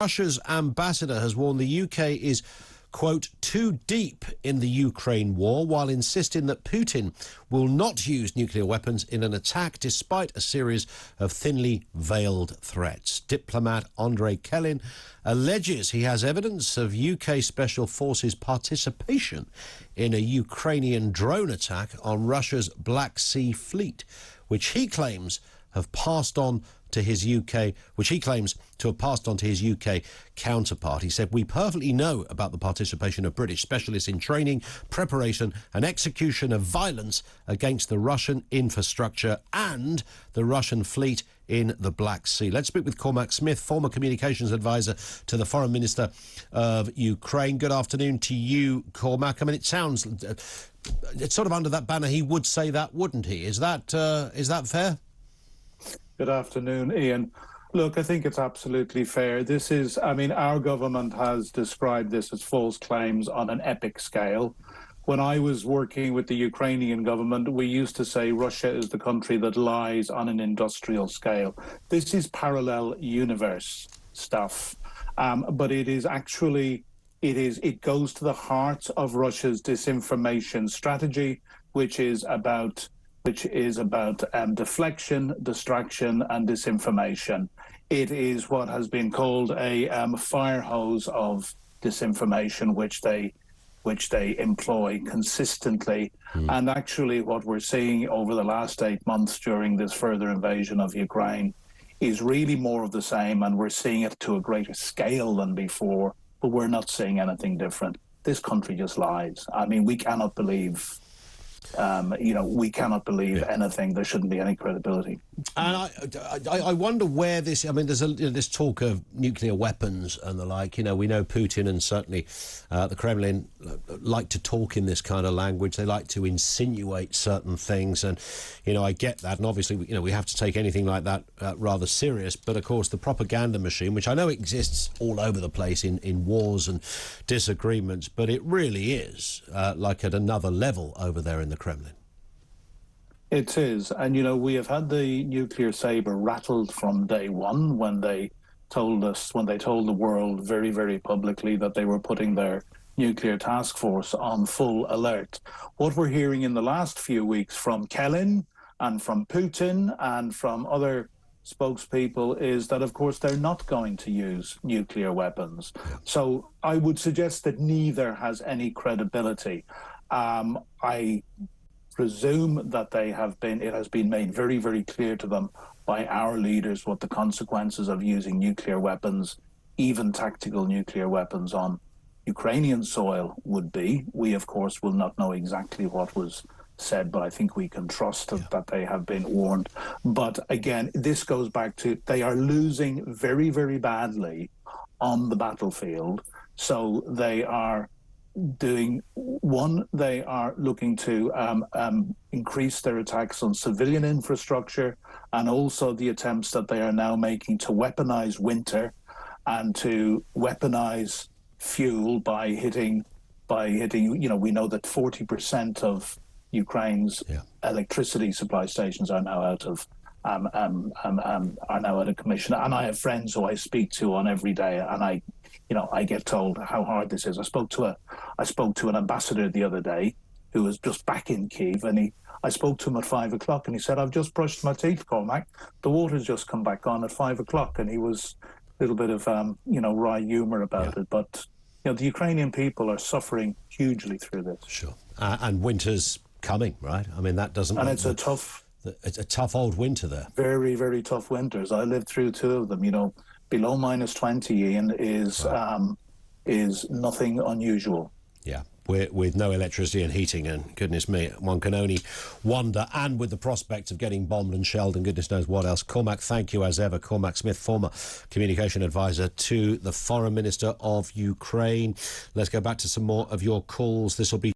Russia's ambassador has warned the UK is, quote, too deep in the Ukraine war, while insisting that Putin will not use nuclear weapons in an attack despite a series of thinly veiled threats. Diplomat Andrei Kelin alleges he has evidence of UK Special Forces participation in a Ukrainian drone attack on Russia's Black Sea fleet, which he claims have passed on to his UK, which he claims to have passed on to his UK counterpart. He said, "We perfectly know about the participation of British specialists in training, preparation and execution of violence against the Russian infrastructure and the Russian fleet in the Black Sea." Let's speak with Cormac Smith, former communications advisor to the Foreign Minister of Ukraine. Good afternoon to you, Cormac. I mean, it sounds, it's sort of under that banner, he would say that, wouldn't he? Is that fair? Good afternoon, Ian. Look, I think it's absolutely fair. This is, I mean, our government has described this as false claims on an epic scale. When I was working with the Ukrainian government, we used to say Russia is the country that lies on an industrial scale. This is parallel universe stuff, but it is actually, it goes to the heart of Russia's disinformation strategy, which is about deflection, distraction, and disinformation. It is what has been called a fire hose of disinformation, which they employ consistently. And actually, what we're seeing over the last 8 months during this further invasion of Ukraine is really more of the same, and we're seeing it to a greater scale than before. But we're not seeing anything different. This country just lies. I mean, we cannot believe. We cannot believe anything. There shouldn't be any credibility. And I wonder where this, I mean, there's this talk of nuclear weapons and the like. You know, we know Putin and certainly the Kremlin like to talk in this kind of language. They like to insinuate certain things. And, you know, I get that. And obviously, you know, we have to take anything like that rather serious. But, of course, the propaganda machine, which I know exists all over the place in wars and disagreements, but it really is like at another level over there in the Kremlin. It is. And, you know, we have had the nuclear saber rattled from day one when they told the world very, very publicly that they were putting their nuclear task force on full alert. What we're hearing in the last few weeks from Kelin and from Putin and from other spokespeople is that, of course, they're not going to use nuclear weapons. So I would suggest that neither has any credibility. I presume that it has been made very, very clear to them by our leaders what the consequences of using nuclear weapons, even tactical nuclear weapons, on Ukrainian soil would be. We, of course, will not know exactly what was said, but I think we can trust that they have been warned. But again, this goes back to they are losing very, very badly on the battlefield. So they are they are looking to increase their attacks on civilian infrastructure, and also the attempts that they are now making to weaponize winter and to weaponize fuel by hitting, you know, we know that 40% of Ukraine's electricity supply stations are now out of commission. And I have friends who I speak to on every day, and I get told how hard this is. I spoke to an ambassador the other day who was just back in Kyiv, and I spoke to him at 5 o'clock, and he said, "I've just brushed my teeth, Cormac. The water's just come back on at 5 o'clock," and he was a little bit of wry humour about it. But you know, the Ukrainian people are suffering hugely through this. Sure, and winter's coming, right? I mean, that doesn't. And it's a tough old winter there. Very, very tough winters. I lived through two of them. You know, below -20, Ian, is nothing unusual. Yeah, with no electricity and heating, and goodness me, one can only wonder. And with the prospect of getting bombed and shelled and goodness knows what else. Cormac, thank you as ever. Cormac Smith, former communication advisor to the Foreign Minister of Ukraine. Let's go back to some more of your calls. This will be